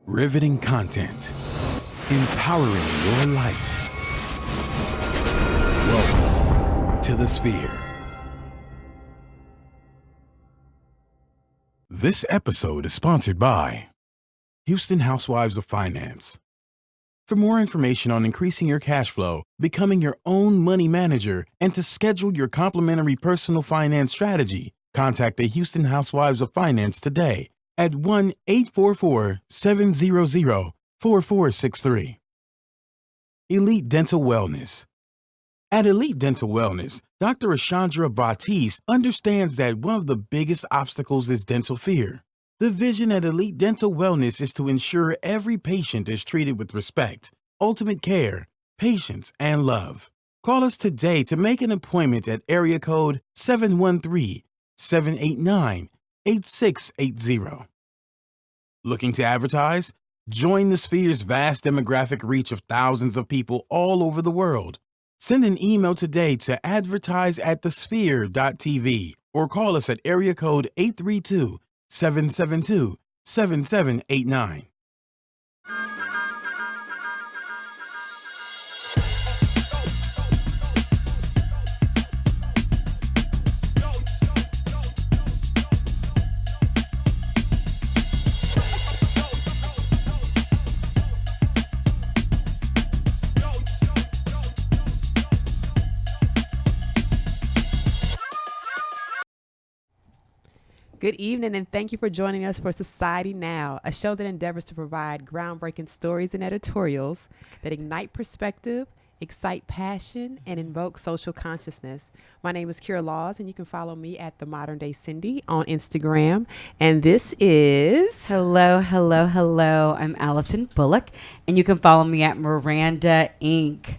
Riveting content. Empowering your life. Welcome to the Sphere. This episode is sponsored by Houston Housewives of Finance. For more information on increasing your cash flow, becoming your own money manager, and to schedule your complimentary personal finance strategy, contact the Houston Housewives of Finance today at 1-844-700-4463. Elite Dental Wellness. At Elite Dental Wellness, Dr. Ashandra Batiste understands that one of the biggest obstacles is dental fear. The vision at Elite Dental Wellness is to ensure every patient is treated with respect, ultimate care, patience, and love. Call us today to make an appointment at area code 713-789-8680. Looking to advertise? Join the Sphere's vast demographic reach of thousands of people all over the world. Send an email today to advertise@thesphere.tv or call us at area code 832-772-7789. Good evening, and thank you for joining us for Society Now, a show that endeavors to provide groundbreaking stories and editorials that ignite perspective, excite passion, and invoke social consciousness. My name is Kira Laws, and you can follow me at The Modern Day Cindy on Instagram. And this is... Hello. I'm Allison Bullock, and you can follow me at Miranda Inc.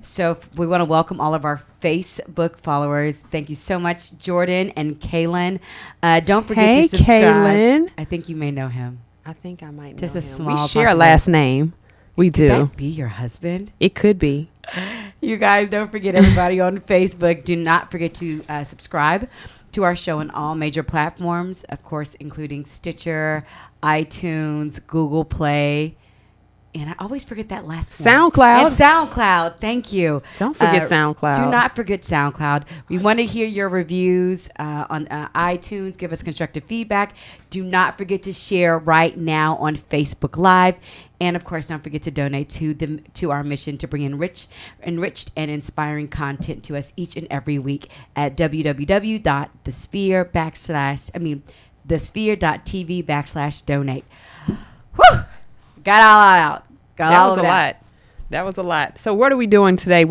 So we want to welcome all of our Facebook followers. Thank you so much, Jordan and Kaylin. Don't forget to subscribe. Kaylin. I think you may know him. I think I might know Just a him. small We share a possibility. last name. We do. Could that be your husband? It could be. You guys, don't forget, everybody on Facebook, do not forget to subscribe to our show on all major platforms, of course, including Stitcher, iTunes, Google Play, and I always forget that last one. SoundCloud. And SoundCloud. Thank you. Don't forget SoundCloud. Do not forget SoundCloud. We want to hear your reviews on iTunes. Give us constructive feedback. Do not forget to share right now on Facebook Live. And, of course, don't forget to donate to our mission to bring enriched and inspiring content to us each and every week at thesphere.tv/donate. Whew! Got all out. That was a lot. So what are we doing today?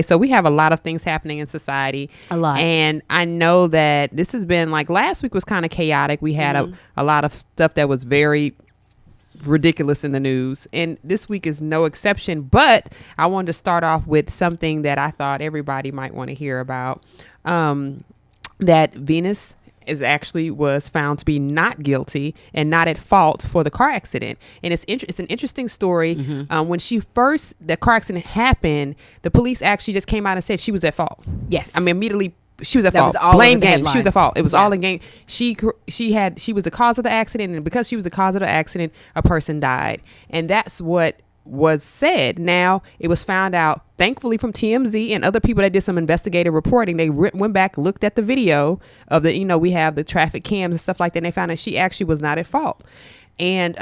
So we have a lot of things happening in society. A lot. And I know that this has been like last week was kind of chaotic. We had a lot of stuff that was very ridiculous in the news. And this week is no exception. But I wanted to start off with something that I thought everybody might want to hear about. That Venus was found to be not guilty and not at fault for the car accident. And it's an interesting story. When the car accident happened, the police actually just came out and said she was at fault. Yes. I mean, immediately she was at fault. Was all Blame over the game. headlines. She was at fault. It was all in game. She was the cause of the accident, and because she was the cause of the accident, a person died. And that's what was said. Now, it was found out, thankfully, from TMZ and other people that did some investigative reporting. They went back, looked at the video of we have the traffic cams and stuff like that, and they found that she actually was not at fault. And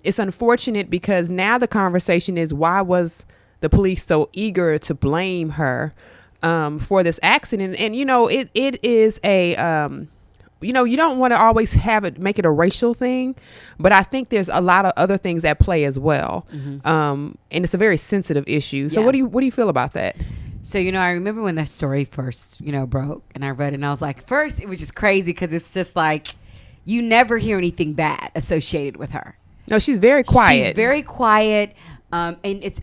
it's unfortunate because now the conversation is, why was the police so eager to blame her for this accident? And, it is a... you don't want to always make it a racial thing, but I think there's a lot of other things at play as well. And it's a very sensitive issue. So what do you feel about that? So, I remember when that story first, broke, and I read it, and I was like, first, it was just crazy because it's just like, you never hear anything bad associated with her. No, she's very quiet. She's very quiet. And it's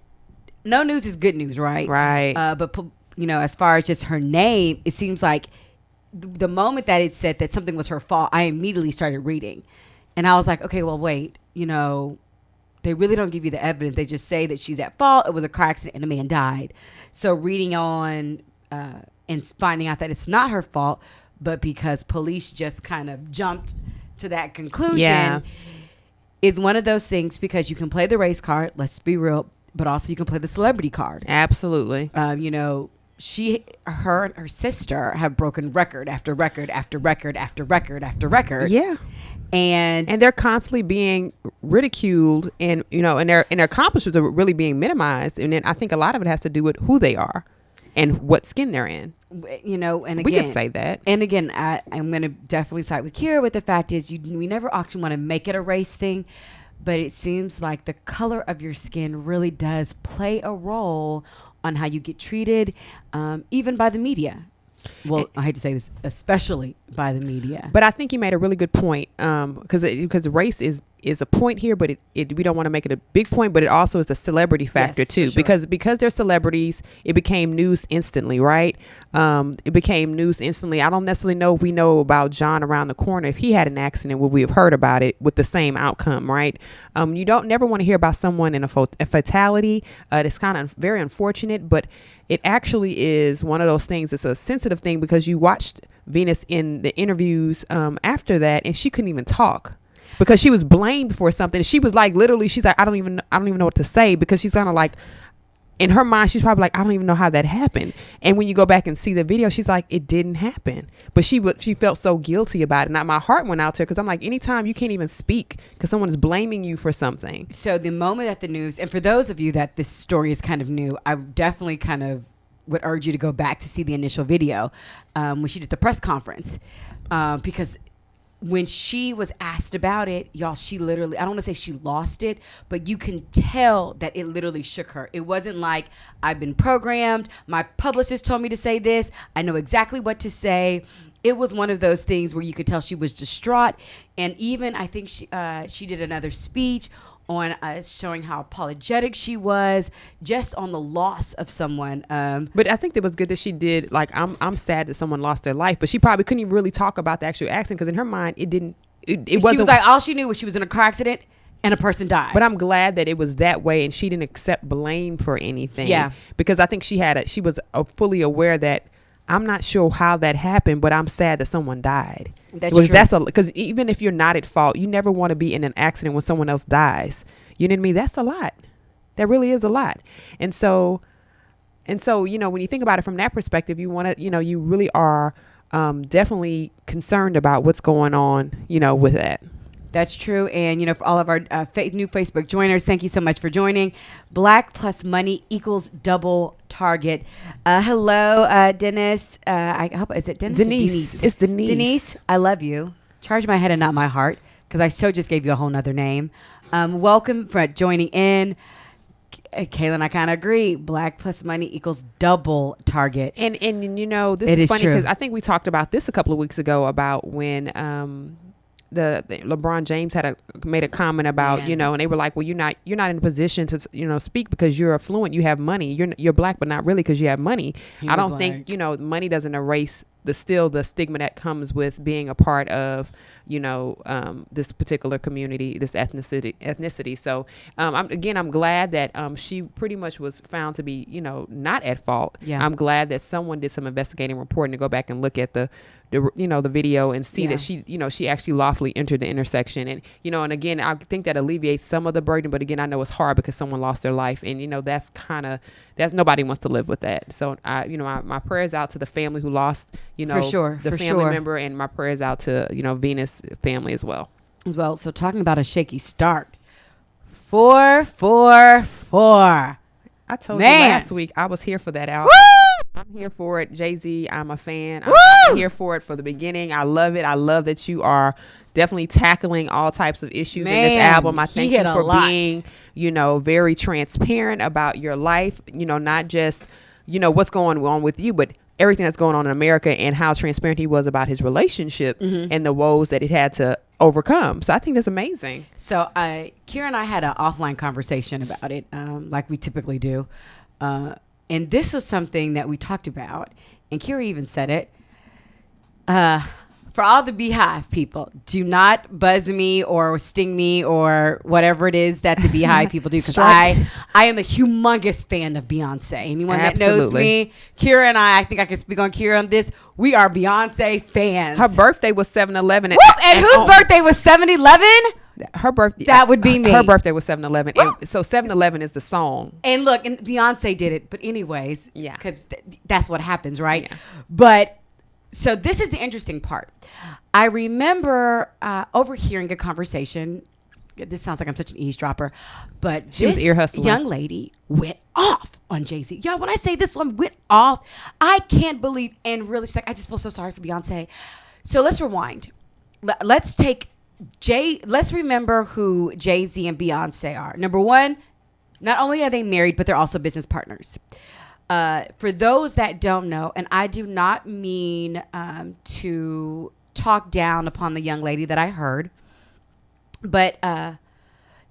no news is good news, right? Right. But, as far as just her name, it seems like the moment that it said that something was her fault, I immediately started reading. And I was like, okay, well, wait, they really don't give you the evidence. They just say that she's at fault. It was a car accident and a man died. So reading on and finding out that it's not her fault, but because police just kind of jumped to that conclusion. Yeah. is one of those things because you can play the race card, let's be real, but also you can play the celebrity card. Absolutely. You know, her and her sister have broken record after record after record after record after record. Yeah. And they're constantly being ridiculed, and you know, and their accomplishments are really being minimized. And then I think a lot of it has to do with who they are and what skin they're in. You know, and again, we could say that. And again, I'm going to definitely side with Kira with the fact is we never actually want to make it a race thing, but it seems like the color of your skin really does play a role on how you get treated, even by the media. Well, I hate to say this, especially by the media. But I think you made a really good point, because race is a point here, but we don't want to make it a big point, but it also is the celebrity factor too, sure. because they're celebrities, it became news instantly, right? It became news instantly. I don't necessarily know if we know about John around the corner. If he had an accident, would we have heard about it with the same outcome, right? You don't never want to hear about someone in a fatality. It's kind of very unfortunate, but it actually is one of those things. It's a sensitive thing because you watched Venus in the interviews after that, and she couldn't even talk because she was blamed for something. She was like, literally, she's like, I don't even know what to say, because she's kind of like, in her mind, she's probably like, I don't even know how that happened. And when you go back and see the video, she's like, it didn't happen. But she felt so guilty about it. And my heart went out to her, because I'm like, anytime you can't even speak because someone is blaming you for something. So the moment that the news, and for those of you that this story is kind of new, I definitely kind of would urge you to go back to see the initial video when she did the press conference, because when she was asked about it, y'all, she literally, I don't want to say she lost it, but you can tell that it literally shook her. It wasn't like, I've been programmed, my publicist told me to say this, I know exactly what to say. It was one of those things where you could tell she was distraught. And even, I think she did another speech on showing how apologetic she was just on the loss of someone. But I think it was good that she did, like, I'm sad that someone lost their life, but she probably couldn't even really talk about the actual accident, because in her mind, it wasn't. She was like, all she knew was she was in a car accident and a person died. But I'm glad that it was that way and she didn't accept blame for anything. Yeah. Because I think she was fully aware that, I'm not sure how that happened, but I'm sad that someone died. That's true. Because even if you're not at fault, you never want to be in an accident when someone else dies. You know what I mean? That's a lot. That really is a lot. And so, you know, when you think about it from that perspective, you want to, you know, you really are definitely concerned about what's going on, you know, with that. That's true. And, you know, for all of our new Facebook joiners, thank you so much for joining. Black plus money equals double target. Hello, Dennis. I hope, is it Dennis? Denise. It's Denise. Denise, I love you. Charge my head and not my heart, because I just gave you a whole nother name. Welcome for joining in. Kayla and I kind of agree. Black plus money equals double target. And you know, this is funny because I think we talked about this a couple of weeks ago about when the LeBron James made a comment about, you know, and they were like, well, you're not in a position to, you know, speak because you're affluent, you have money, you're black, but not really because you have money. I don't think, you know, money doesn't erase the stigma that comes with being a part of, you know, this particular community, this ethnicity. So I'm glad that she pretty much was found to be, you know, not at fault. Yeah. I'm glad that someone did some investigating reporting to go back and look at the video and see that she actually lawfully entered the intersection. And, you know, and again, I think that alleviates some of the burden, but again, I know it's hard because someone lost their life, and, you know, that's nobody wants to live with that. So my prayers out to the family who lost, you know, the family member, and my prayers out to, you know, Venus family as well. So talking about a shaky start, 444. I told you last week I was here for that album. Woo! I'm here for it. Jay-Z, I'm a fan. I'm here for it for the beginning. I love it. I love that you are definitely tackling all types of issues in this album. I thank you for being, you know, very transparent about your life, you know, not just, you know, what's going on with you, but everything that's going on in America, and how transparent he was about his relationship and the woes that it had to overcome. So I think that's amazing. So Kira and I had an offline conversation about it, like we typically do. And this was something that we talked about, and Kira even said it. For all the Beehive people, do not buzz me or sting me or whatever it is that the Beehive people do, because I am a humongous fan of Beyonce. Anyone that knows me, Kira and I think I can speak on Kira on this. We are Beyonce fans. Her birthday was 7/11. And whose birthday was 7/11? Her birthday. That would be me. Her birthday was 7/11. And so 7/11 is the song. And look, and Beyonce did it. But anyways, Yeah. because that's what happens, right? Yeah. But so this is the interesting part. I remember overhearing a conversation. This sounds like I'm such an eavesdropper, but She was this ear hustling. young lady went off on Jay-Z. Y'all, when I say this one went off, I can't believe, and really, she's like, I just feel so sorry for Beyonce. So let's rewind. Let's remember who Jay-Z and Beyonce are. Number one, not only are they married, but they're also business partners. For those that don't know, and I do not mean to talk down upon the young lady that I heard, but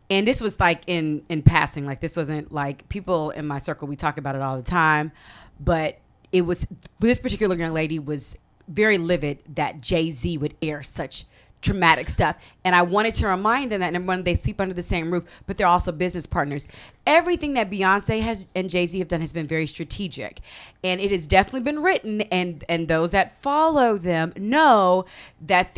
and this was like in passing, like this wasn't like people in my circle, we talk about it all the time, but it was, this particular young lady was very livid that Jay-Z would air such traumatic stuff. And I wanted to remind them that, number one, they sleep under the same roof, but they're also business partners. Everything that Beyonce and Jay-Z have done has been very strategic, and it has definitely been written, and those that follow them know that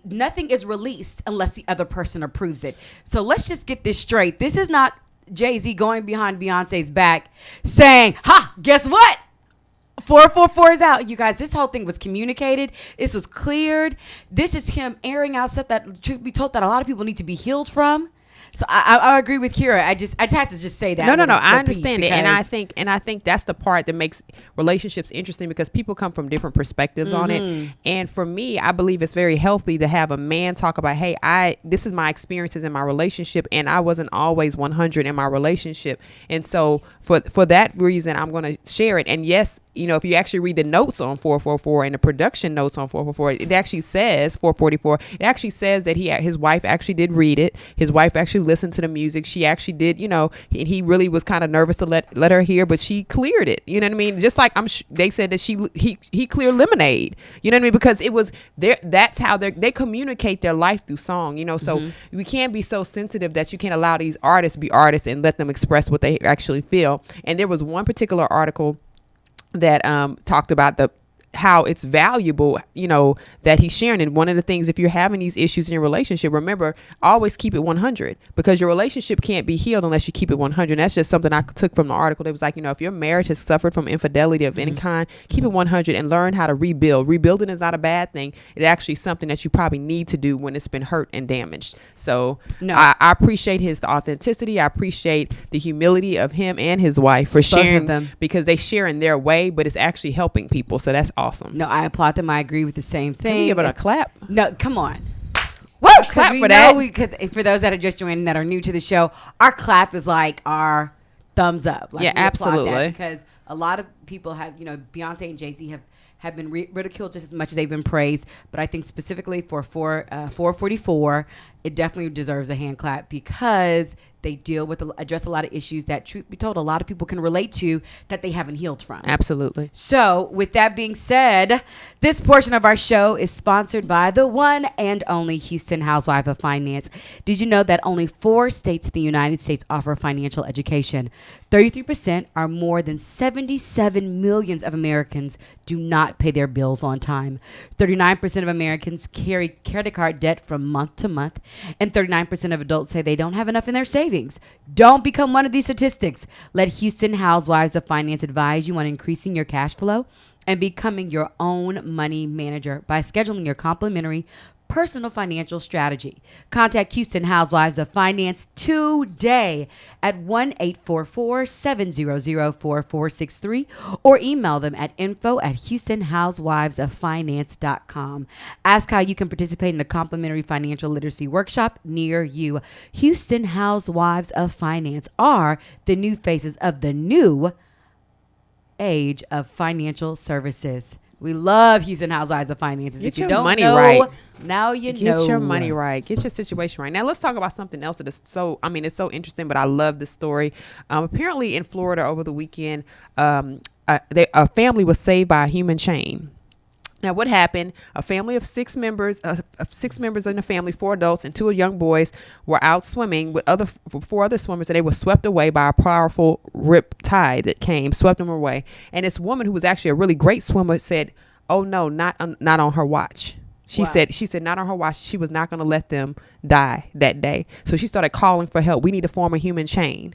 nothing is released unless the other person approves it. So let's just get this straight. This is not Jay-Z going behind Beyonce's back saying, ha, guess what? 444 is out. You guys, this whole thing was communicated. This was cleared. This is him airing out stuff that, truth be told, that a lot of people need to be healed from. So I agree with Kira. I had to just say that. No. I understand it, and I think that's the part that makes relationships interesting, because people come from different perspectives on it. And for me, I believe it's very healthy to have a man talk about, hey, this is my experiences in my relationship, and I wasn't always 100 in my relationship, and so for that reason, I'm going to share it. And yes, you know, if you actually read the notes on 444 and the production notes on 444, it actually says 444. It actually says that his wife actually did read it. His wife actually listened to the music. She actually did, you know, he really was kind of nervous to let her hear, but she cleared it. You know what I mean? Just like they said that he cleared Lemonade. You know what I mean? Because it was there. That's how they communicate their life through song. You know, so we can't be so sensitive that you can't allow these artists to be artists and let them express what they actually feel. And there was one particular article that talked about how it's valuable, you know, that he's sharing. And one of the things, if you're having these issues in your relationship, remember, always keep it 100, because your relationship can't be healed unless you keep it 100. And that's just something I took from the article. It was like, you know, if your marriage has suffered from infidelity of any kind, keep it 100 and learn how to rebuild. Rebuilding is not a bad thing. It's actually something that you probably need to do when it's been hurt and damaged. So I appreciate his authenticity. I appreciate the humility of him and his wife for sharing them, because they share in their way, but it's actually helping people. So that's awesome. No, I applaud them. I agree with the same thing. Can we give it a clap? No, come on. Woo! Clap for that. For those that are just joining, that are new to the show, our clap is like our thumbs up. Like, yeah, we applaud that, absolutely. because a lot of people have, you know, Beyonce and Jay-Z have been ridiculed just as much as they've been praised. But I think specifically for 444, it definitely deserves a hand clap, because they address a lot of issues that, truth be told, a lot of people can relate to that they haven't healed from. Absolutely. So with that being said, this portion of our show is sponsored by the one and only Houston Housewife of Finance. Did you know that only 4 states in the United States offer financial education? 33%, or more than 77 million of Americans, do not pay their bills on time. 39% of Americans carry credit card debt from month to month, and 39% of adults say they don't have enough in their savings. Don't become one of these statistics. Let Houston Housewives of Finance advise you on increasing your cash flow and becoming your own money manager by scheduling your complimentary personal financial strategy. Contact Houston Housewives of Finance today at 1-844-700-4463 or email them at info@houstonhousewivesoffinance.com. Ask how you can participate in a complimentary financial literacy workshop near you. Houston Housewives of Finance are the new faces of the new age of financial services. We love Houston Housewives of Finances. Get if you your don't money know, right. Now you Get know. your money right. Get your situation right. Now let's talk about something else that is it's so interesting, but I love this story. Apparently in Florida over the weekend, a family was saved by a human chain. Now, what happened? A family of 6 members, in the family, 4 adults and 2 young boys, were out swimming with 4 other swimmers, and they were swept away by a powerful rip tide that came, swept them away. And this woman, who was actually a really great swimmer, said, "Oh no, not on her watch." She said not on her watch. She was not going to let them die that day. So she started calling for help. We need to form a human chain.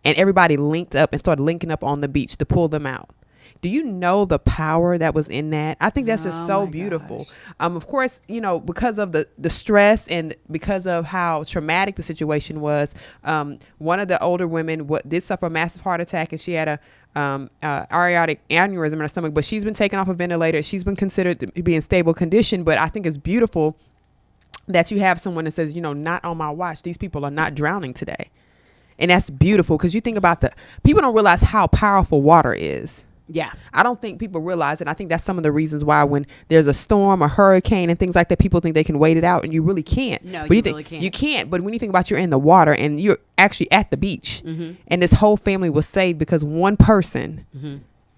And everybody linked up and started linking up on the beach to pull them out. Do you know the power that was in that? I think that's just so beautiful. Of course, you know, because of the stress and because of how traumatic the situation was, one of the older women did suffer a massive heart attack, and she had a aortic aneurysm in her stomach, but she's been taken off a ventilator. She's been considered to be in stable condition, but I think it's beautiful that you have someone that says, you know, not on my watch. These people are not drowning today. And that's beautiful because you think about people don't realize how powerful water is. Yeah. I don't think people realize it. I think that's some of the reasons why when there's a storm, a hurricane, and things like that, people think they can wait it out, and you really can't. No, but you really can't. You can't. But when you think about you're in the water and you're actually at the beach, and this whole family was saved because one person,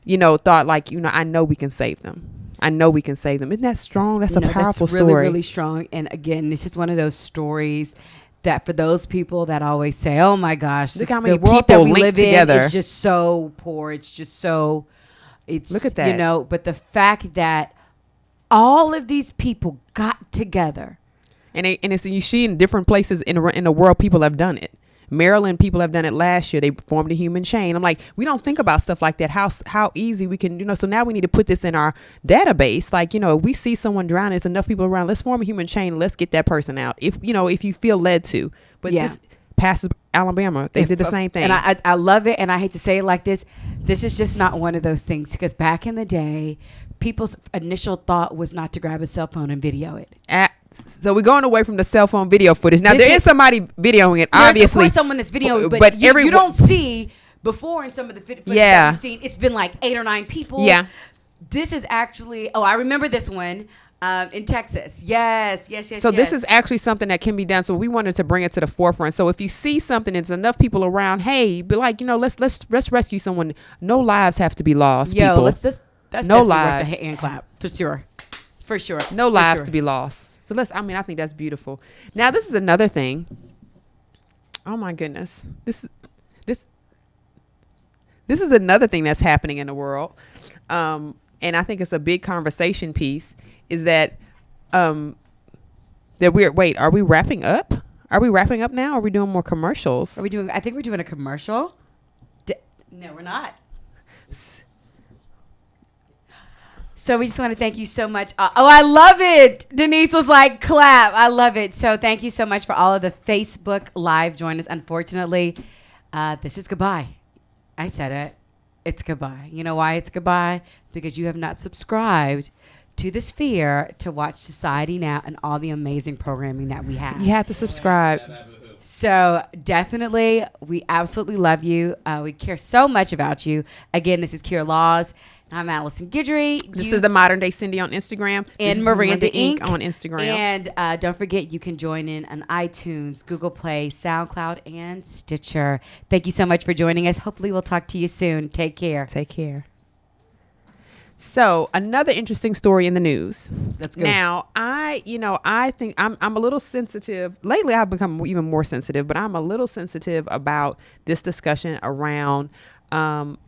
you know, thought like, you know, I know we can save them. I know we can save them. Isn't that strong? That's a powerful that's really, story. really strong. And again, this is one of those stories that for those people that always say, oh my gosh, look how many the world people that we linked live together. in is just so poor. It's just so... Look at that. You know, but the fact that all of these people got together, and it's you see in different places in the world, people have done it. Maryland, people have done it last year. They formed a human chain. I'm like, we don't think about stuff like that. How easy we can, you know. So now we need to put this in our database. Like, you know, if we see someone drowning, there's enough people around. Let's form a human chain. Let's get that person out. If you feel led to. But this passes Alabama. They did the same thing. And I love it. And I hate to say it like this. This is just not one of those things, because back in the day, people's initial thought was not to grab a cell phone and video it. So we're going away from the cell phone video footage. Now, there is somebody videoing it, obviously. There's someone that's videoing, but you don't see before in some of the footage that you've seen. It's been like 8 or 9 people. Yeah. This is actually, I remember this one. In Texas. Yes. So this is actually something that can be done. So we wanted to bring it to the forefront. So if you see something, it's enough people around, hey, be like, you know, let's rescue someone. No lives have to be lost. People. That's no lives. Worth a hand clap for sure. No lives to be lost. So I think that's beautiful. Now this is another thing. Oh my goodness. This is another thing that's happening in the world. And I think it's a big conversation piece. Is that are we wrapping up? Are we wrapping up now? Or are we doing more commercials? I think we're doing a commercial. No, we're not. So we just want to thank you so much. I love it. Denise was like, clap. I love it. So thank you so much for all of the Facebook Live joiners. Unfortunately, this is goodbye. I said it. It's goodbye. You know why it's goodbye? Because you have not subscribed to the Sphere to watch Society Now and all the amazing programming that we have. You have to subscribe. So definitely, we absolutely love you. We care so much about you. Again, this is Kira Laws. I'm Allison Guidry. This is the Modern Day Cindy on Instagram. And Miranda Inc. on Instagram. And don't forget, you can join in on iTunes, Google Play, SoundCloud, and Stitcher. Thank you so much for joining us. Hopefully, we'll talk to you soon. Take care. Take care. So another interesting story in the news. Let's go. Now, I think I'm a little sensitive. Lately, I've become even more sensitive, but I'm a little sensitive about this discussion around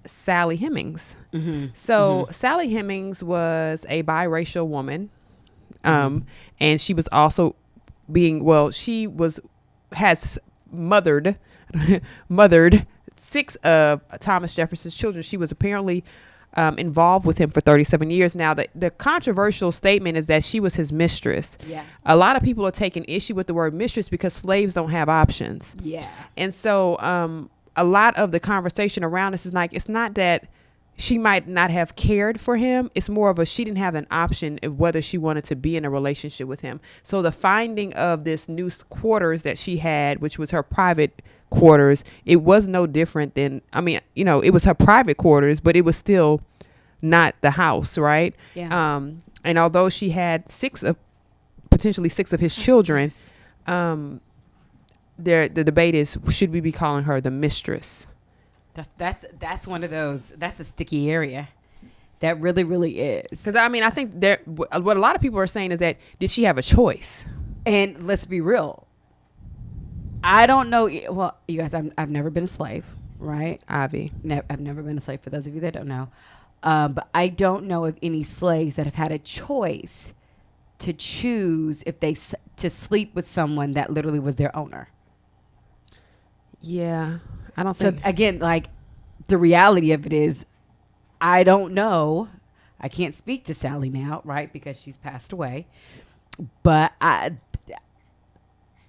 Sally Hemings. Sally Hemings was a biracial woman, and she was also has mothered 6 of Thomas Jefferson's children. She was apparently involved with him for 37 years. Now, the controversial statement is that she was his mistress. Yeah. A lot of people are taking issue with the word mistress because slaves don't have options. Yeah. And so a lot of the conversation around this is like, it's not that she might not have cared for him. It's more of she didn't have an option of whether she wanted to be in a relationship with him. So the finding of this new quarters that she had, which was her private quarters, it was no different than, it was her private quarters, but it was still not the house, right? Yeah. And although she had potentially six of his children, the debate is, should we be calling her the mistress? That's one of those. That's a sticky area. That really, really is. Because I think what a lot of people are saying is that, did she have a choice? And let's be real. I don't know. Well, you guys, I've never been a slave, right? Ivy. I've never been a slave, for those of you that don't know. But I don't know of any slaves that have had a choice to choose if to sleep with someone that literally was their owner. Yeah, I don't So think. again, like the reality of it is, I don't know. I can't speak to Sally now, right? Because she's passed away. But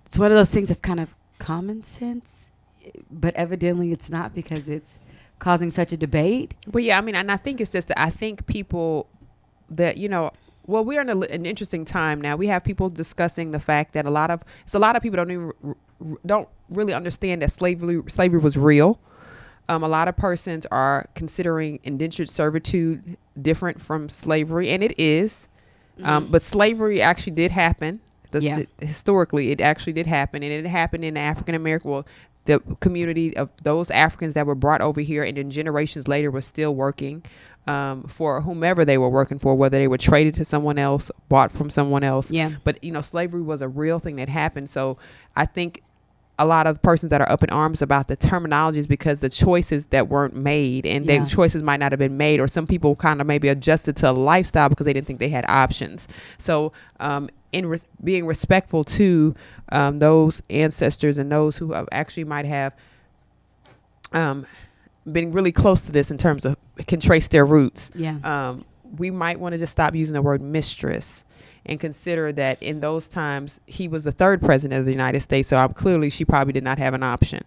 it's one of those things that's kind of common sense, but evidently it's not because it's causing such a debate. But yeah, I mean, and I think it's just that I think people that, well, we're in an interesting time now. We have people discussing the fact that a lot of people don't really understand that slavery was real. A lot of persons are considering indentured servitude different from slavery, and it is. But slavery actually did happen. Historically, it actually did happen, and it happened in the African American, well, the community of those Africans that were brought over here, and then generations later were still working for whomever they were working for, whether they were traded to someone else, bought from someone else. Yeah. But slavery was a real thing that happened. So I think a lot of persons that are up in arms about the terminologies because the choices that weren't made, and the choices might not have been made, or some people kind of maybe adjusted to a lifestyle because they didn't think they had options. So being respectful to those ancestors and those who have actually might have been really close to this in terms of can trace their roots. We might want to just stop using the word mistress and consider that in those times he was the third president of the United States. So clearly she probably did not have an option.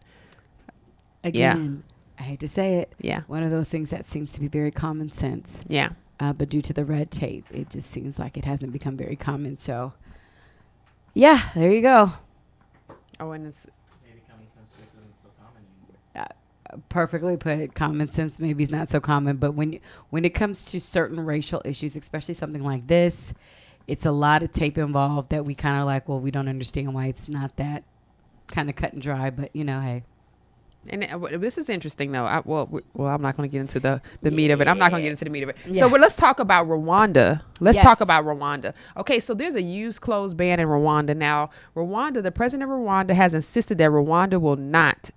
Again, I hate to say it. Yeah. One of those things that seems to be very common sense. Yeah. But due to the red tape, it just seems like it hasn't become very common. So, yeah, there you go. Oh, and it's Maybe common sense just isn't so common anymore. Perfectly put. Common sense maybe is not so common, but when it comes to certain racial issues, especially something like this, it's a lot of tape involved that we kind of like, well, we don't understand why it's not that kind of cut and dry, but hey. And this is interesting, though. I'm not going to get into the meat of it. I'm not going to get into the meat of it. Yeah. So let's talk about Rwanda. Yes. Talk about Rwanda. Okay, so there's a used clothes ban in Rwanda. Now, the president of Rwanda has insisted that Rwanda will not,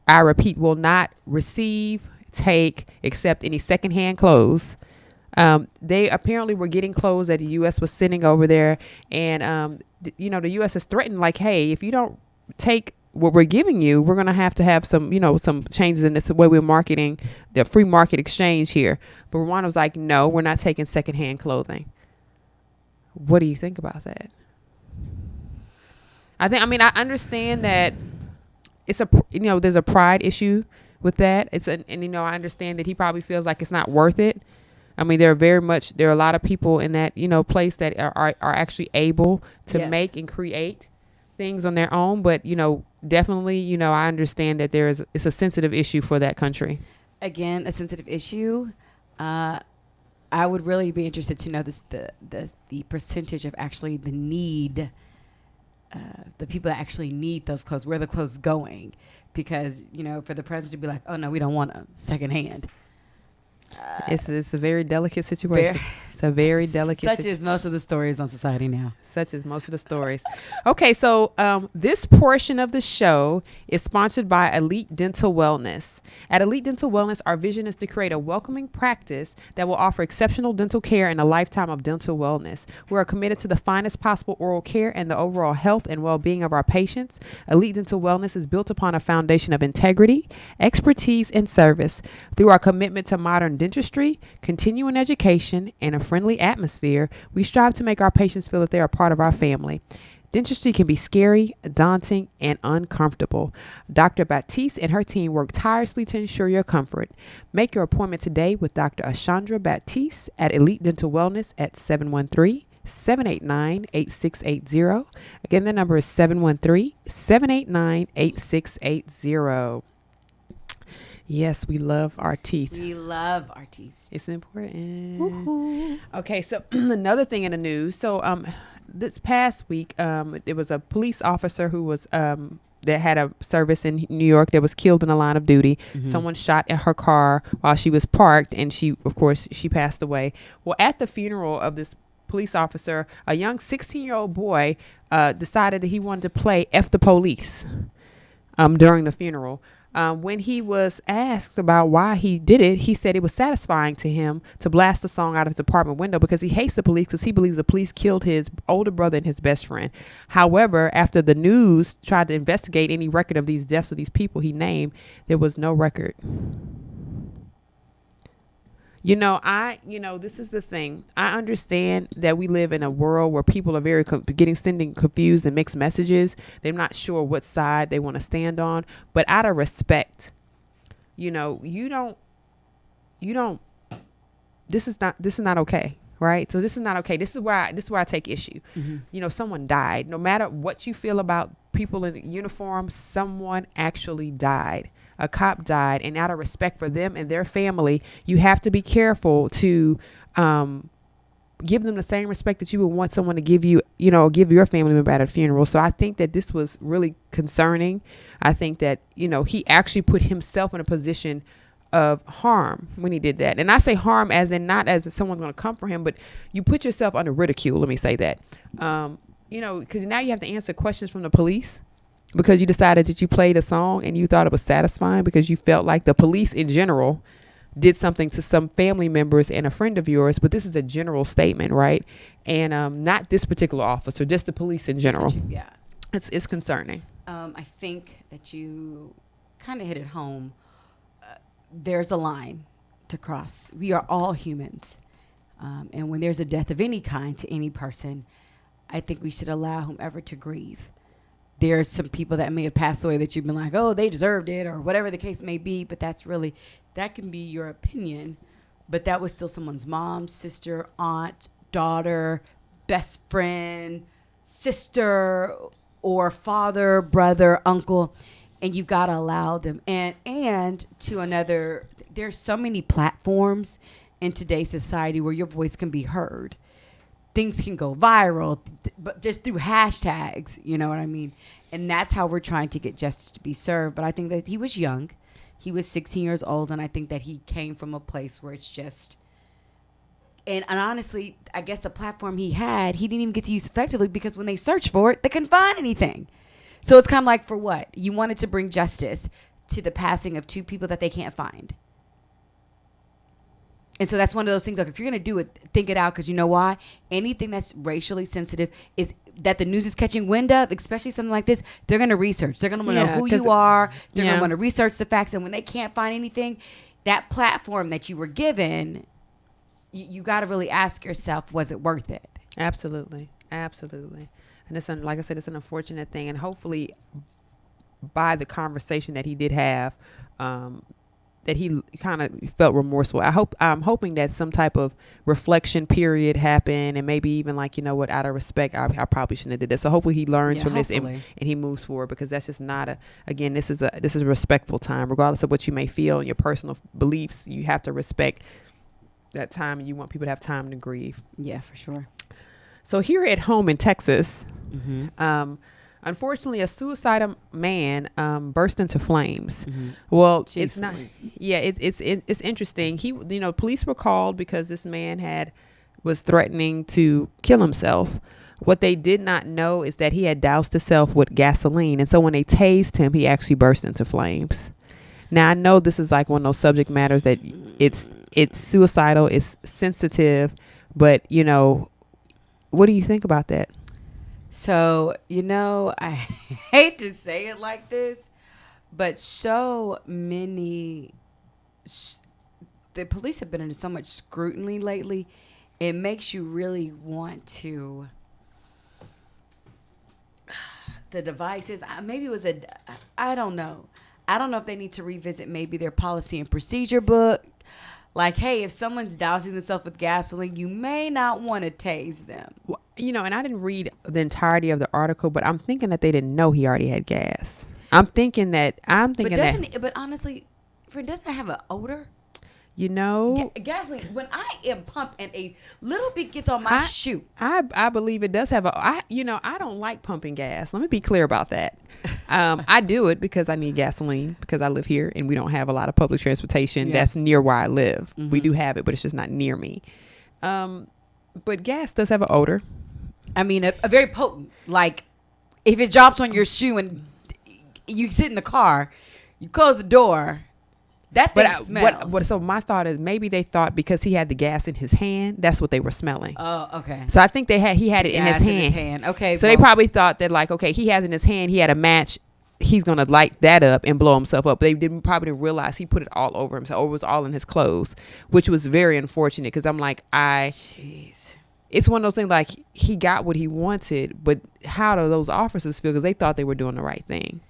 I repeat, will not receive, take, accept any secondhand clothes. They apparently were getting clothes that the U.S. was sending over there. And, the U.S. has threatened, like, hey, if you don't take what we're giving you, we're going to have some changes in this way we're marketing the free market exchange here. But Rwanda was like, no, we're not taking secondhand clothing. What do you think about that? I understand that it's there's a pride issue with that. I understand that he probably feels like it's not worth it. I mean, there are a lot of people in that, place that are actually able to make and create things on their own. But, definitely, I understand that it's a sensitive issue for that country. Again, a sensitive issue. I would really be interested to know the percentage of actually the need, the people that actually need those clothes, where the clothes going. Because, for the president to be like, oh, no, we don't want a secondhand. It's a very delicate situation. It's a very delicate Such as most of the stories on Society Now. Such as most of the stories. Okay, so this portion of the show is sponsored by Elite Dental Wellness. At Elite Dental Wellness, our vision is to create a welcoming practice that will offer exceptional dental care and a lifetime of dental wellness. We are committed to the finest possible oral care and the overall health and well-being of our patients. Elite Dental Wellness is built upon a foundation of integrity, expertise, and service. Through our commitment to modern dentistry, continuing education, and a friendly atmosphere, we strive to make our patients feel that they are part of our family. Dentistry can be scary, daunting, and uncomfortable. Dr. Baptiste and her team work tirelessly to ensure your comfort. Make your appointment today with Dr. Ashandra Baptiste at Elite Dental Wellness at 713-789-8680. Again, the number is 713-789-8680. Yes, we love our teeth. We love our teeth. It's important. Woo-hoo. Okay, so another thing in the news. So this past week, there was a police officer who was that had a service in New York that was killed in the line of duty. Mm-hmm. Someone shot at her car while she was parked, and she passed away. Well, at the funeral of this police officer, a young 16-year-old boy decided that he wanted to play F the police during the funeral. When he was asked about why he did it, he said it was satisfying to him to blast the song out of his apartment window because he hates the police, because he believes the police killed his older brother and his best friend. However, after the news tried to investigate any record of these deaths of these people he named, there was no record. This is the thing. I understand that we live in a world where people are very sending confused and mixed messages. They're not sure what side they want to stand on, but out of respect, you don't, this is not okay. Right. So this is not okay. This is where I take issue. Mm-hmm. Someone died. No matter what you feel about people in uniform, someone actually died. A cop died, and out of respect for them and their family, you have to be careful to give them the same respect that you would want someone to give give your family member at a funeral. So I think that this was really concerning. I think that, he actually put himself in a position of harm when he did that. And I say harm as in not as if someone's going to come for him, but you put yourself under ridicule. Let me say that, because now you have to answer questions from the police. Because you decided that you played a song and you thought it was satisfying because you felt like the police in general did something to some family members and a friend of yours. But this is a general statement, right? And not this particular officer, just the police in general. Yeah. It's concerning. I think that you kind of hit it home. There's a line to cross. We are all humans. And when there's a death of any kind to any person, I think we should allow whomever to grieve. There's some people that may have passed away that you've been like, oh, they deserved it, or whatever the case may be. But that can be your opinion. But that was still someone's mom, sister, aunt, daughter, best friend, sister, or father, brother, uncle. And you've got to allow them. And to another, there's so many platforms in today's society where your voice can be heard. Things can go viral, but just through hashtags, you know what I mean? And that's how we're trying to get justice to be served. But I think that he was young. He was 16 years old, and I think that he came from a place where it's just... And honestly, I guess the platform he had, he didn't even get to use effectively because when they searched for it, they couldn't find anything. So it's kind of like, for what? You wanted to bring justice to the passing of two people that they can't find. And so that's one of those things, like, if you're going to do it, think it out, because you know why? Anything that's racially sensitive is that the news is catching wind of, especially something like this, they're going to research. They're going to want to know who you are. They're going to want to research the facts. And when they can't find anything, that platform that you were given, you got to really ask yourself, was it worth it? Absolutely. Absolutely. And it's, like I said, it's an unfortunate thing. And hopefully by the conversation that he did have, that he kind of felt remorseful. I'm hoping that some type of reflection period happened, and maybe even like, out of respect, I probably shouldn't have did that. So hopefully he learns from this and he moves forward, because that's just not this is a respectful time, regardless of what you may feel and your personal beliefs. You have to respect that time, and you want people to have time to grieve. Yeah, for sure. So here at home in Texas, unfortunately, a suicidal man burst into flames. Mm-hmm. Well, jeez, it's not. Yeah, it's interesting. He, police were called because this man was threatening to kill himself. What they did not know is that he had doused himself with gasoline, and so when they tased him, he actually burst into flames. Now, I know this is like one of those subject matters that it's suicidal, it's sensitive, but what do you think about that? So, I hate to say it like this, but so many, the police have been under so much scrutiny lately, it makes you really want to, the devices, maybe it was I don't know. I don't know if they need to revisit maybe their policy and procedure book. Like, hey, if someone's dousing themselves with gasoline, you may not want to tase them. Well, and I didn't read the entirety of the article, but I'm thinking that they didn't know he already had gas. But honestly, friend, doesn't that have an odor? Gasoline, when I am pumped and a little bit gets on my shoe. I believe it does have I don't like pumping gas. Let me be clear about that. I do it because I need gasoline, because I live here and we don't have a lot of public transportation that's near where I live. Mm-hmm. We do have it, but it's just not near me. But gas does have an odor. I mean, a very potent, like if it drops on your shoe and you sit in the car, You close the door. That thing smells. So my thought is maybe they thought because he had the gas in his hand, that's what they were smelling. Oh, okay. So I think he had it in his hand. Okay. So they probably thought that like, okay, he has it in his hand. He had a match. He's gonna light that up and blow himself up. They probably didn't realize he put it all over himself, or it was all in his clothes, which was very unfortunate. Because I'm like, jeez. It's one of those things like he got what he wanted, but how do those officers feel? Because they thought they were doing the right thing,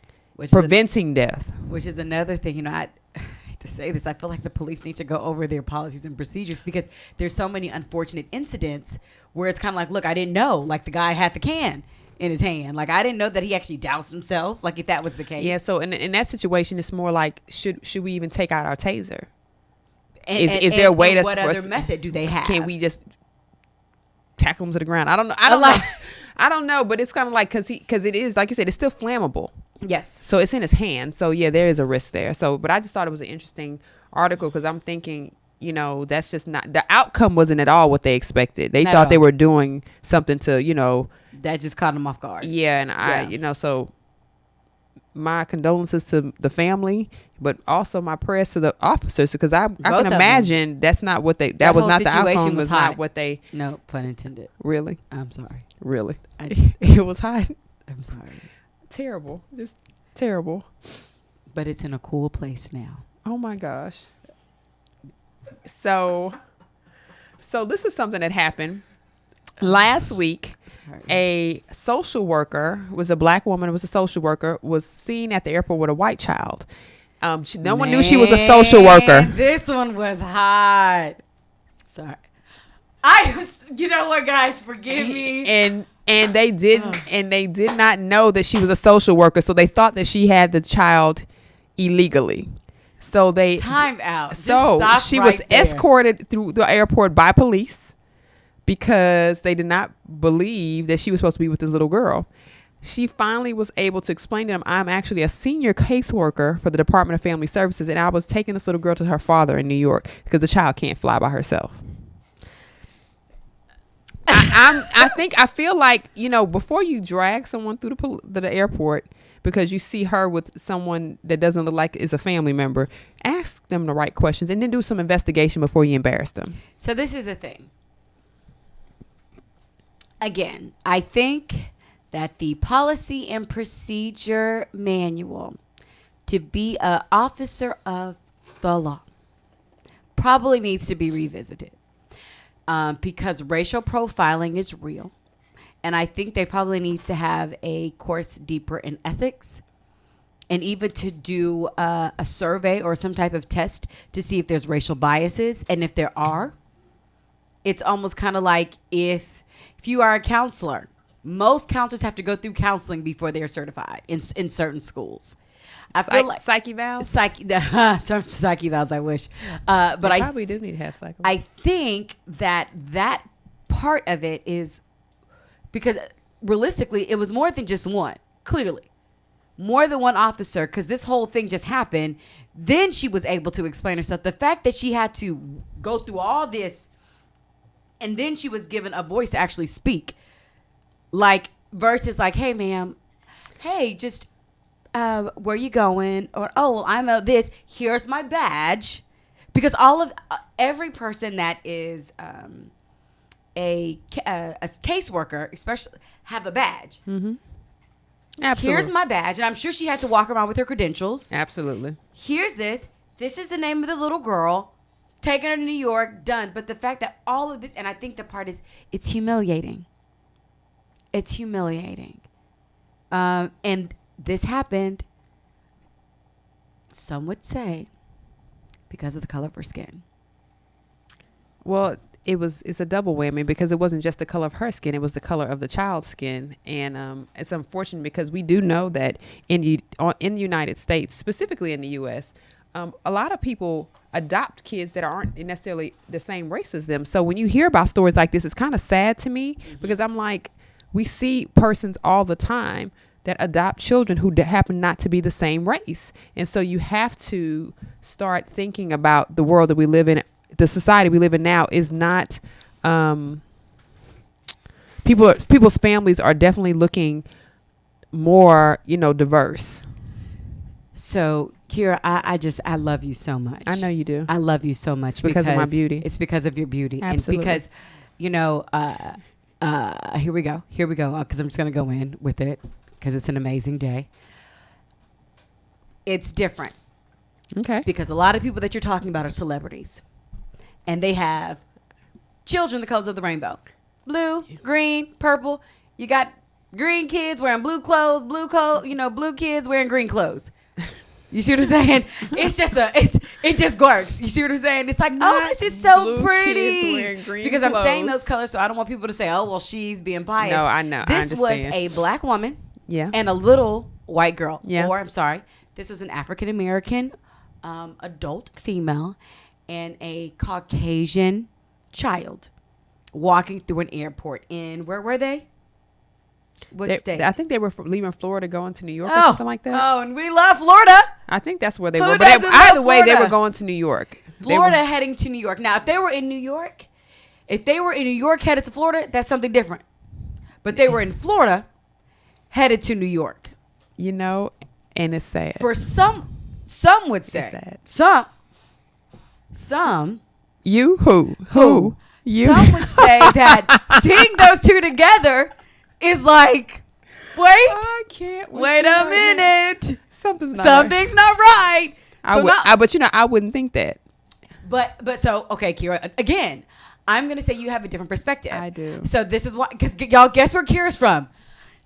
preventing death. Which is another thing, I hate to say this, I feel like the police need to go over their policies and procedures, because there's so many unfortunate incidents where it's kind of like, look, I didn't know, like the guy had the can in his hand, like I didn't know that he actually doused himself, like if that was the case. Yeah, so in that situation, it's more like should we even take out our taser? Is there a way to? What other method do they have? Can we just tackle him to the ground? I don't know. I don't know, but it's kind of like because it is, like you said, it's still flammable. Yes. So it's in his hand. So yeah, there is a risk there. So, but I just thought it was an interesting article, because I'm thinking, that's just not, the outcome wasn't at all what they expected. They thought they were doing something to, that just caught them off guard. Yeah. And so my condolences to the family, but also my prayers to the officers, because I can imagine that's not what that was not the outcome. Was not what they. No pun intended. Really? I'm sorry. Really? It was hot. I'm sorry. Terrible. Just terrible. But it's in a cool place now. Oh my gosh. So this is something that happened last week. A social worker, was a black woman, was a social worker, was seen at the airport with a white child. No one knew she was a social worker. This one was hot. Sorry. You know what, guys, forgive me. And they did not know that she was a social worker, so they thought that she had the child illegally. So they time out. So she was escorted through the airport by police because they did not believe that she was supposed to be with this little girl. She finally was able to explain to them, I'm actually a senior caseworker for the Department of Family Services, and I was taking this little girl to her father in New York because the child can't fly by herself. I feel like, before you drag someone through the airport because you see her with someone that doesn't look like is a family member, ask them the right questions and then do some investigation before you embarrass them. So this is the thing. Again, I think that the policy and procedure manual to be an officer of the law probably needs to be revisited. Because racial profiling is real. And I think they probably needs to have a course deeper in ethics, and even to do a survey or some type of test to see if there's racial biases. And if there are, it's almost kind of like if you are a counselor, most counselors have to go through counseling before they're certified in certain schools. I feel like psyche vals. Some psyche vals, I wish. But I probably do need to have psyche. I think that part of it is because realistically, it was more than just one. Clearly, more than one officer, because this whole thing just happened. Then she was able to explain herself. The fact that she had to go through all this, and then she was given a voice to actually speak, like versus like, "Hey, ma'am, hey, just." Where you going? Or, oh, well, I'm this. Here's my badge. Because every person that is a caseworker, especially, have a badge. Mm-hmm. Absolutely. Here's my badge. And I'm sure she had to walk around with her credentials. Absolutely. Here's this. This is the name of the little girl. Taking her to New York. Done. But the fact that all of this, and I think the part is, it's humiliating. It's humiliating. And this happened, some would say, because of the color of her skin. Well, it's a double whammy, because it wasn't just the color of her skin, it was the color of the child's skin. And it's unfortunate because we do know that in the United States, specifically in the U.S., a lot of people adopt kids that aren't necessarily the same race as them. So when you hear about stories like this, it's kind of sad to me, because I'm like, we see persons all the time that adopt children who happen not to be the same race. And so you have to start thinking about the world that we live in. The society we live in now is not, people's families are definitely looking more, diverse. So, Kira, I love you so much. I know you do. I love you so much because of my beauty. It's because of your beauty. Absolutely. And because, here we go. Because I'm just going to go in with it because it's an amazing day. It's different. Okay. Because a lot of people that you're talking about are celebrities. And they have children the colors of the rainbow. Blue, green, purple. You got green kids wearing blue clothes, blue kids wearing green clothes. You see what I'm saying? It's just it just works. You see what I'm saying? It's like, oh, this is so pretty. Because I'm saying those colors, so I don't want people to say, oh, well, she's being biased. No, I know. This was a black woman and a little white girl. Yeah. Or, I'm sorry, this was an African-American adult female and a Caucasian child walking through an airport in, where were they? What state? I think they were leaving Florida going to New York or something like that. Oh, and we love Florida. I think that's where they Who were. But doesn't either love way, they Florida? were going to New York. Florida heading to New York. Now, if they were in New York headed to Florida, that's something different. But they were in Florida headed to New York. And it's sad. For some would say. It's sad. Some. You? Who? You? Some would say that seeing those two together is like, I can't. wait a minute. Something's not right. I wouldn't think that. But so, okay, Kira, again, I'm going to say you have a different perspective. I do. So this is why, because y'all guess where Kira's from?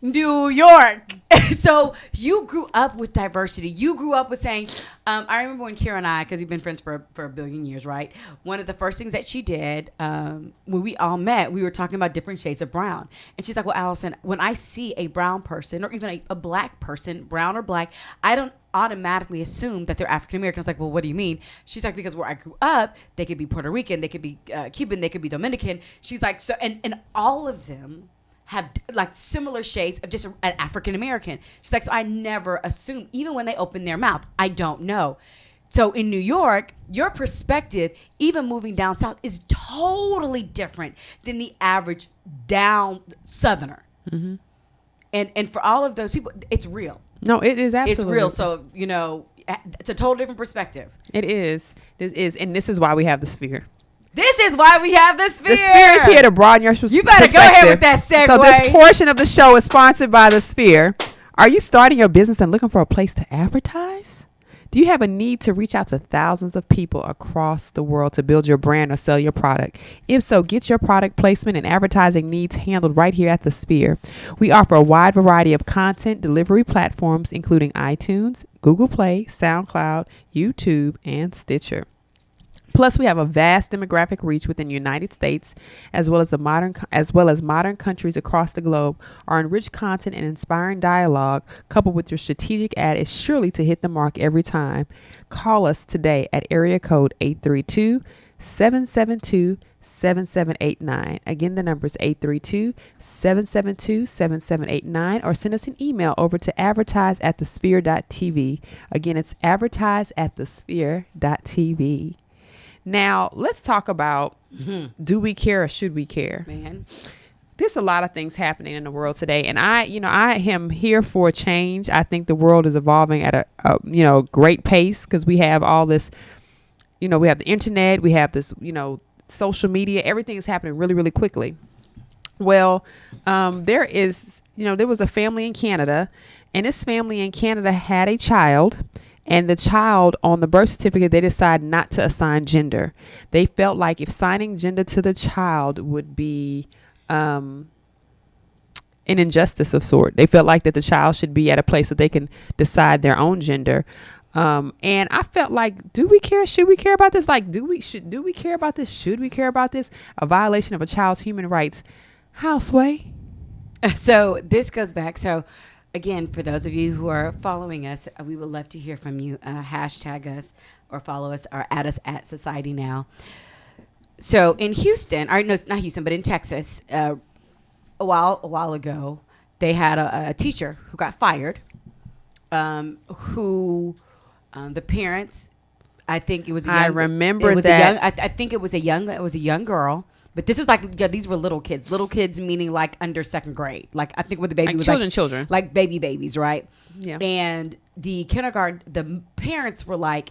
New York. So you grew up with diversity. You grew up with saying, I remember when Kira and I, because we've been friends for a billion years, right? One of the first things that she did when we all met, we were talking about different shades of brown. And she's like, well, Allison, when I see a brown person or even a black person, brown or black, I don't automatically assume that they're African American. I was like, well, what do you mean? She's like, because where I grew up, they could be Puerto Rican, they could be Cuban, they could be Dominican. She's like, so, and all of them have like similar shades of just an African American. She's like, so I never assume, even when they open their mouth, I don't know. So in New York, your perspective, even moving down south, is totally different than the average down southerner. Mm-hmm. And for all of those people, it's real. No, it is absolutely. It's real. So, it's a total different perspective. It is. And this is why we have the sphere. This is why we have the sphere. The sphere is here to broaden your perspective. You better go ahead with that segue. So this portion of the show is sponsored by the sphere. Are you starting your business and looking for a place to advertise? Do you have a need to reach out to thousands of people across the world to build your brand or sell your product? If so, get your product placement and advertising needs handled right here at the Sphere. We offer a wide variety of content delivery platforms, including iTunes, Google Play, SoundCloud, YouTube, and Stitcher. Plus, we have a vast demographic reach within the United States, as well as modern countries across the globe. Our enriched content and inspiring dialogue, coupled with your strategic ad, is surely to hit the mark every time. Call us today at area code 832-772-7789. Again, the number is 832-772-7789, or send us an email over to advertise@thesphere.tv. Again, it's advertise@thesphere.tv. Now, let's talk about do we care or should we care? Man, there's a lot of things happening in the world today, and I am here for a change. I think the world is evolving at a great pace because we have all this, we have the internet, we have this, social media. Everything is happening really, really quickly. Well, there was a family in Canada, and this family in Canada had a child. And the child, on the birth certificate, they decided not to assign gender. They felt like if signing gender to the child would be an injustice of sort. They felt like that the child should be at a place that they can decide their own gender. And I felt like, do we care? Should we care about this? Like, do we care about this? Should we care about this? A violation of a child's human rights. How, Sway? So this goes back. So again, for those of you who are following us, we would love to hear from you. Hashtag us or follow us or add us at Society Now. So in Houston, or no, not Houston, but in Texas, a while ago, they had a teacher who got fired. The parents, I think it was. I remember that. I think it was a young girl, But this was like, yeah, these were little kids. Little kids meaning like under second grade. Like I think when the baby Like was children. like babies, right? Yeah. And the kindergarten, the parents were like,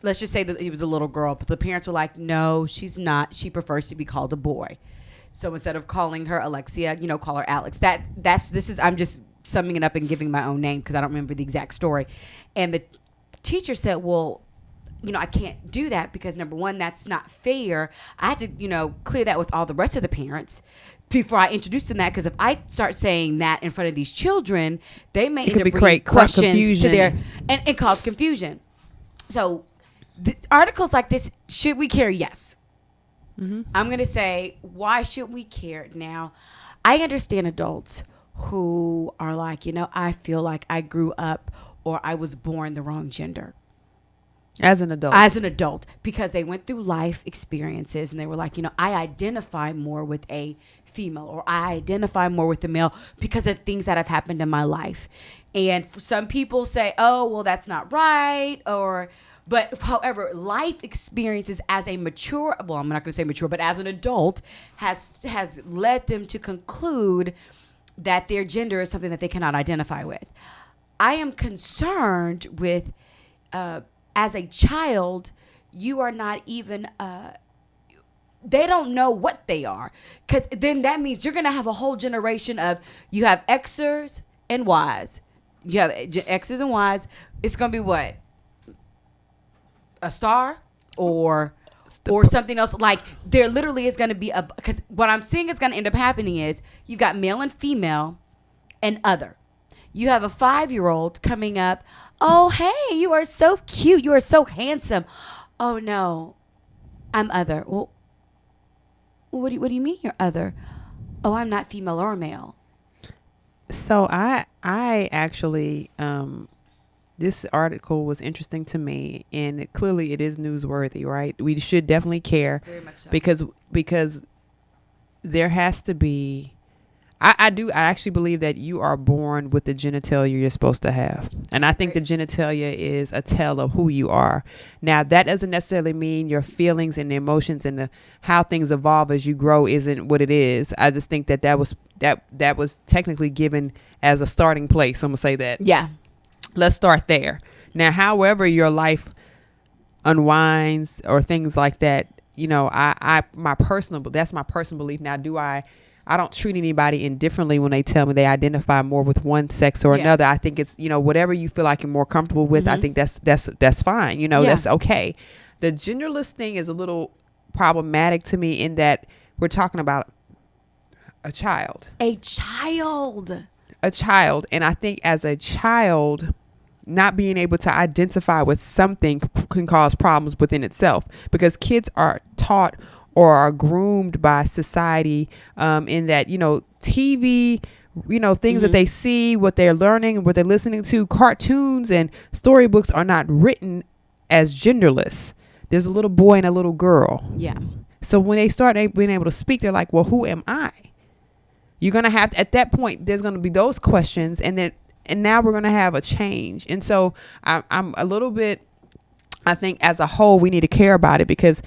let's just say that he was a little girl, but the parents were like, no, she's not. She prefers to be called a boy. So instead of calling her Alexia, call her Alex. I'm just summing it up and giving my own name because I don't remember the exact story. And the teacher said, well, I can't do that because number one, that's not fair. I had to, clear that with all the rest of the parents before I introduce them that. Because if I start saying that in front of these children, they may end up bringing questions to their and cause confusion. So the articles like this, should we care? Yes. Mm-hmm. I'm going to say, why should we care? Now, I understand adults who are like, I feel like I grew up or I was born the wrong gender. As an adult, because they went through life experiences and they were like, I identify more with a female or I identify more with the male because of things that have happened in my life. And some people say, oh, well, that's not right. But however, life experiences as a mature, well, I'm not going to say mature, but as an adult has led them to conclude that their gender is something that they cannot identify with. I am concerned with, as a child, you are not even, they don't know what they are. Because then that means you're going to have a whole generation of, you have Xers and Ys. You have X's and Ys. It's going to be what? A star or something else. Like, there literally is going to be because what I'm seeing is going to end up happening is you've got male and female and other. You have a 5-year-old coming up. Oh, hey, you are so cute. You are so handsome. Oh, no, I'm other. Well, what do you mean you're other? Oh, I'm not female or male. So I actually, this article was interesting to me, and clearly it is newsworthy, right? We should definitely care. Very much so. Because there has to be, I actually believe that you are born with the genitalia you're supposed to have. And I think the genitalia is a tell of who you are. Now, that doesn't necessarily mean your feelings and the emotions and how things evolve as you grow isn't what it is. I just think that was technically given as a starting place. I'm going to say that. Yeah. Let's start there. Now, however your life unwinds or things like that, that's my personal belief. Now, I don't treat anybody indifferently when they tell me they identify more with one sex or another. I think it's, whatever you feel like you're more comfortable with. Mm-hmm. I think that's fine. That's okay. The genderless thing is a little problematic to me in that we're talking about a child. And I think as a child, not being able to identify with something can cause problems within itself because kids are taught or are groomed by society in that, TV, things mm-hmm. that they see, what they're learning, what they're listening to, cartoons and storybooks are not written as genderless. There's a little boy and a little girl. Yeah. So when they start being able to speak, they're like, well, who am I? You're going to have to, at that point, there's going to be those questions. And now we're going to have a change. And so I'm a little bit, I think as a whole, we need to care about it because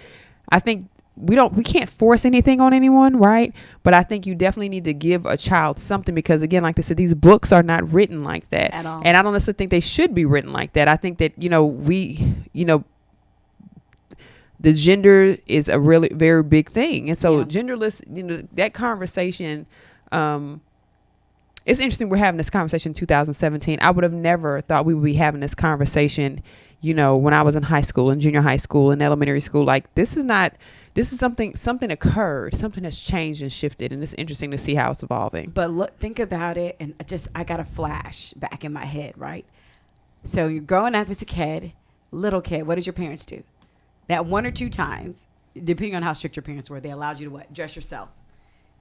I think we can't force anything on anyone, right? But I think you definitely need to give a child something because, again, like I said, these books are not written like that at all. And I don't necessarily think they should be written like that. I think that, the gender is a really very big thing. And so genderless, that conversation, it's interesting we're having this conversation in 2017. I would have never thought we would be having this conversation, when I was in high school and junior high school and elementary school. Like, this is something occurred, something has changed and shifted, and it's interesting to see how it's evolving. But look, think about it, and I got a flash back in my head, right? So you're growing up as a kid, little kid. What did your parents do? That one or two times, depending on how strict your parents were, they allowed you to what? Dress yourself.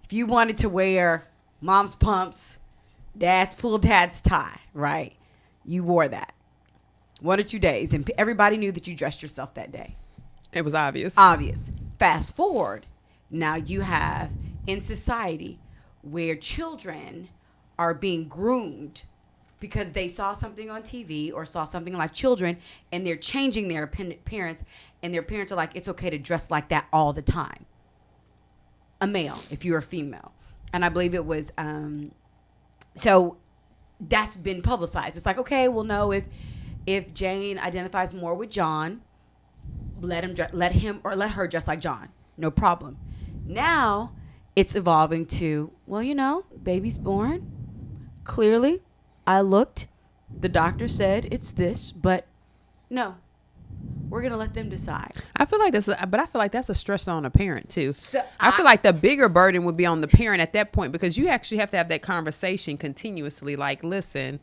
If you wanted to wear mom's pumps, pull dad's tie, right? You wore that 1 or 2 days, and everybody knew that you dressed yourself that day. It was obvious. Fast forward, now you have in society where children are being groomed because they saw something on TV or saw something like children, and they're changing their parents, and their parents are like, it's okay to dress like that all the time. a male if you're a female. And I believe it was, so that's been publicized. It's like, okay, well, no, if Jane identifies more with John, let him or let her dress like John. No problem. Now it's evolving to, well, baby's born. Clearly, I looked. The doctor said it's this, but no. We're gonna let them decide. I feel like that's a stress on a parent too. So I feel like the bigger burden would be on the parent at that point, because you actually have to have that conversation continuously. Like, listen,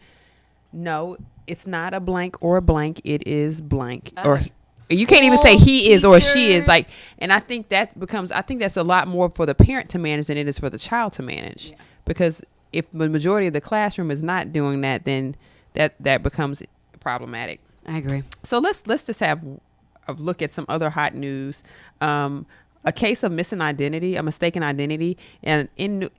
no, it's not a blank or a blank. It is blank. Or you can't even say he is or she is. Like, and I think that's a lot more for the parent to manage than it is for the child to manage. Yeah. Because if the majority of the classroom is not doing that, then that becomes problematic. I agree. So let's just have a look at some other hot news. A case of mistaken identity, and in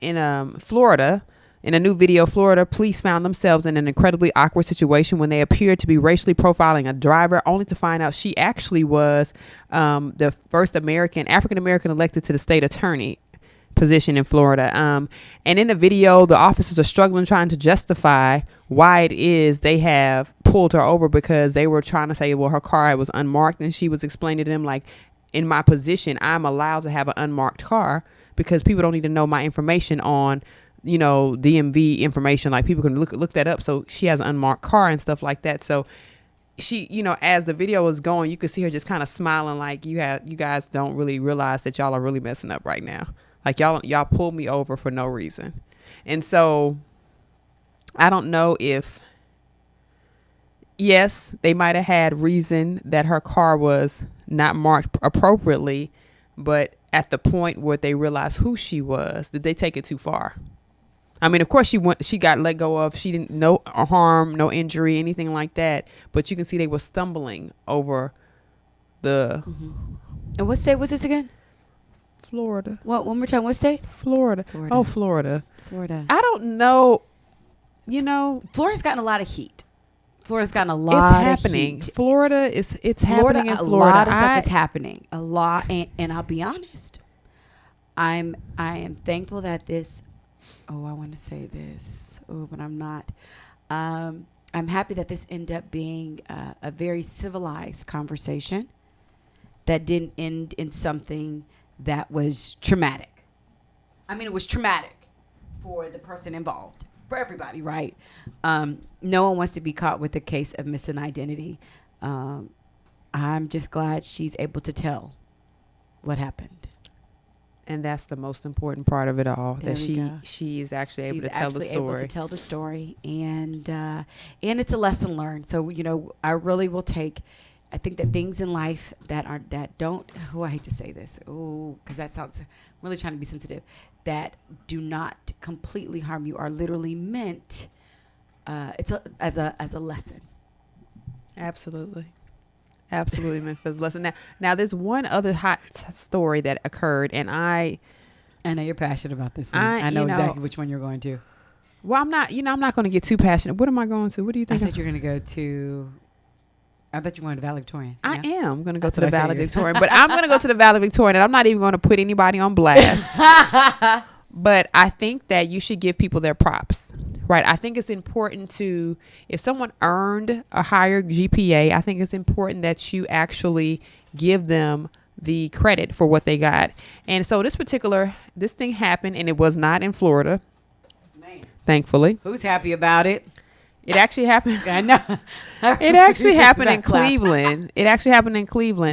Florida. In a new video, Florida police found themselves in an incredibly awkward situation when they appeared to be racially profiling a driver, only to find out she actually was the first African American elected to the state attorney position in Florida. And in the video, the officers are struggling trying to justify why it is they have pulled her over, because they were trying to say, well, her car was unmarked, and she was explaining to them, like, in my position, I'm allowed to have an unmarked car because people don't need to know my information on, DMV information. Like, people can look that up. So she has an unmarked car and stuff like that. So she, as the video was going, you could see her just kind of smiling, like, you guys don't really realize that y'all are really messing up right now. Like, y'all pulled me over for no reason. And so I don't know if, yes, they might have had reason that her car was not marked appropriately, but at the point where they realized who she was, did they take it too far? I mean, of course she got let go of. She didn't, no harm, no injury, anything like that. But you can see they were stumbling over the. Mm-hmm. And what state was this again? Florida. What? One more time. What state? Florida. Oh, Florida. I don't know. Florida's gotten a lot of heat. Florida's gotten a lot of heat. Florida it's happening in Florida. A lot of stuff is happening. A lot, and I'll be honest. I am thankful that this. Oh, I want to say this. Oh, but I'm not. I'm happy that this ended up being a very civilized conversation that didn't end in something that was traumatic. I mean, it was traumatic for the person involved, for everybody, right? No one wants to be caught with a case of missing identity. I'm just glad she's able to tell what happened. And that's the most important part of it all, there that she is actually able to tell the story. Able to tell the story, and it's a lesson learned. So I really will take. I think that things in life that don't. Oh, I hate to say this. Oh, because that sounds. I'm really trying to be sensitive. That do not completely harm you are literally meant. As a lesson. Absolutely meant for a lesson. Now there's one other hot story that occurred, and I know you're passionate about this one. I know exactly which one you're going to. Well, I'm not. I'm not going to get too passionate. What am I going to? What do you think? I thought you were going to go to. I thought you wanted the valedictorian. I am going to go to the valedictorian, but I'm going to go to the valedictorian, and I'm not even going to put anybody on blast. But I think that you should give people their props, right? I think it's important to, if someone earned a higher GPA, I think it's important that you actually give them the credit for what they got. And so this thing happened, and it was not in Florida, thankfully. Who's happy about it? It actually happened. I know. It actually happened in Cleveland.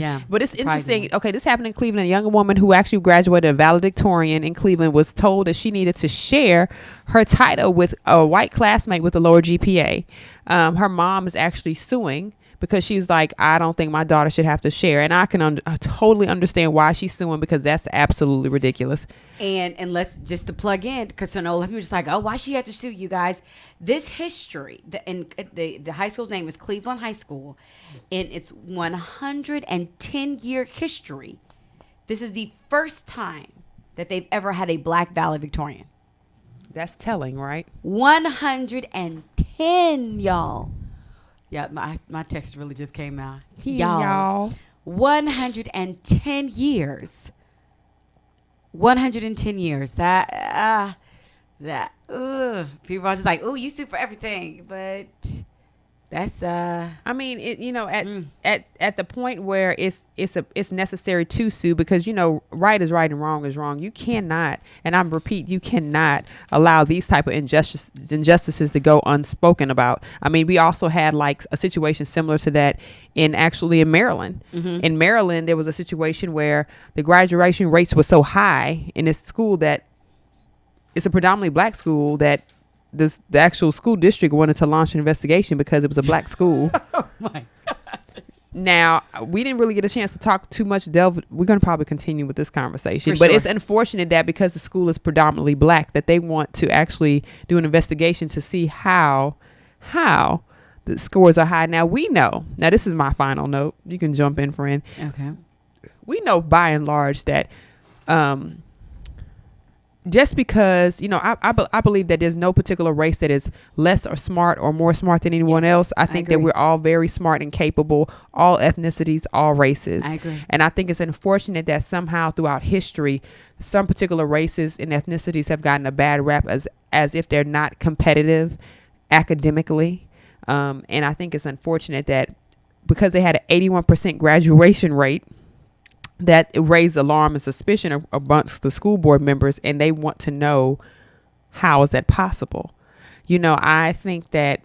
Yeah, but it's interesting. Okay, this happened in Cleveland. A young woman who actually graduated a valedictorian in Cleveland was told that she needed to share her title with a white classmate with a lower GPA. Her mom is actually suing because she's like, I don't think my daughter should have to share. And I can totally understand why she's suing, because that's absolutely ridiculous. And let's just to plug in, because a lot of people are just like, oh, why she had to sue you guys? This history, the high school's name is Cleveland High School. In its 110-year history, this is the first time that they've ever had a black valedictorian. That's telling, right? 110, y'all. Yeah, my text really just came out. Yeah, y'all. 110 years. 110 years. People are just like, oh, you sue for everything, but that's I mean, at Mm. at the point where it's necessary to sue, because right is right and wrong is wrong. You cannot, and I'm repeat, you cannot allow these type of injustices to go unspoken about. I mean, we also had like a situation similar to that in Maryland. Mm-hmm. In Maryland, there was a situation where the graduation rates were so high in this school that it's a predominantly black school that the actual school district wanted to launch an investigation because it was a black school. Oh my God. Now, we didn't really get a chance to talk too much. We're going to probably continue with this conversation, For but sure. it's unfortunate that because the school is predominantly black, that they want to actually do an investigation to see how the scores are high. Now, we know. Now, this is my final note. You can jump in, friend. Okay. We know by and large that just because, I believe that there's no particular race that is less or smart or more smart than anyone else. I think that agree. we're all very smart and capable, all ethnicities, all races. I agree. And I think it's unfortunate that somehow throughout history, some particular races and ethnicities have gotten a bad rap as if they're not competitive academically. And I think it's unfortunate that because they had an 81% graduation rate, that it raised alarm and suspicion amongst the school board members, and they want to know, how is that possible? I think that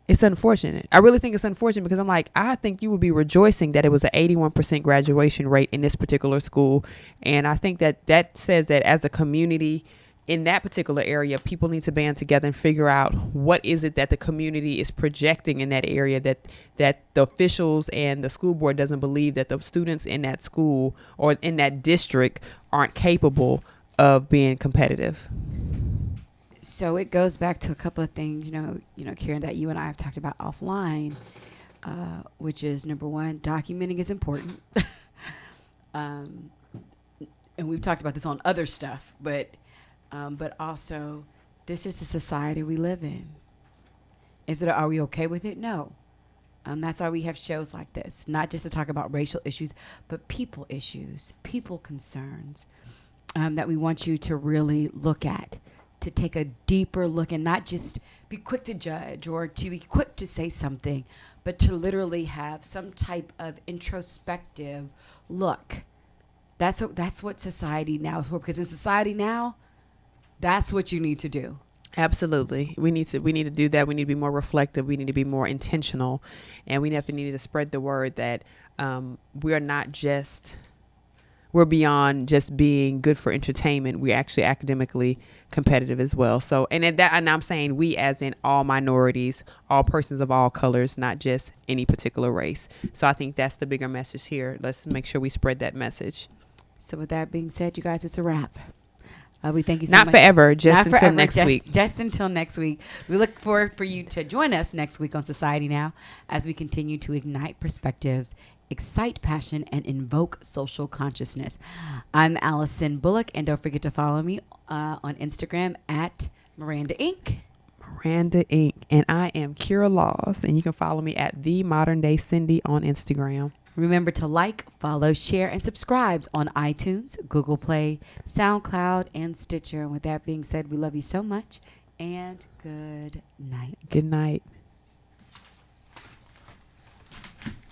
it's unfortunate. I really think it's unfortunate, because I think you would be rejoicing that it was an 81% graduation rate in this particular school. And I think that says that as a community in that particular area, people need to band together and figure out what is it that the community is projecting in that area, that the officials and the school board doesn't believe that the students in that school or in that district aren't capable of being competitive. So it goes back to a couple of things, Karen, that you and I have talked about offline, which is number one, documenting is important. And we've talked about this on other stuff, but also, this is the society we live in. Are we okay with it? No. That's why we have shows like this, not just to talk about racial issues, but people issues, people concerns, that we want you to really look at, to take a deeper look and not just be quick to judge or to be quick to say something, but to literally have some type of introspective look. That's what society now is for, because in society now, that's what you need to do. Absolutely. We need to do that. We need to be more reflective. We need to be more intentional, and we definitely need to spread the word that we're beyond just being good for entertainment. We're actually academically competitive as well. So, and I'm saying we as in all minorities, all persons of all colors, not just any particular race. So I think that's the bigger message here. Let's make sure we spread that message. So with that being said, you guys, it's a wrap. We thank you so much. Not forever, just Not until forever, next week. Just until next week. We look forward for you to join us next week on Society Now as we continue to ignite perspectives, excite passion, and invoke social consciousness. I'm Allison Bullock, and don't forget to follow me on Instagram at Miranda Inc. Miranda Inc. And I am Kira Laws, and you can follow me at The Modern Day Cindy on Instagram. Remember to like, follow, share, and subscribe on iTunes, Google Play, SoundCloud, and Stitcher. And with that being said, we love you so much, and good night. Good night.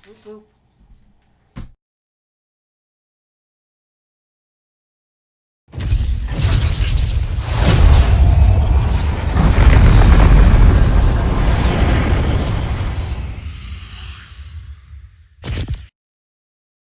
Boop, boop.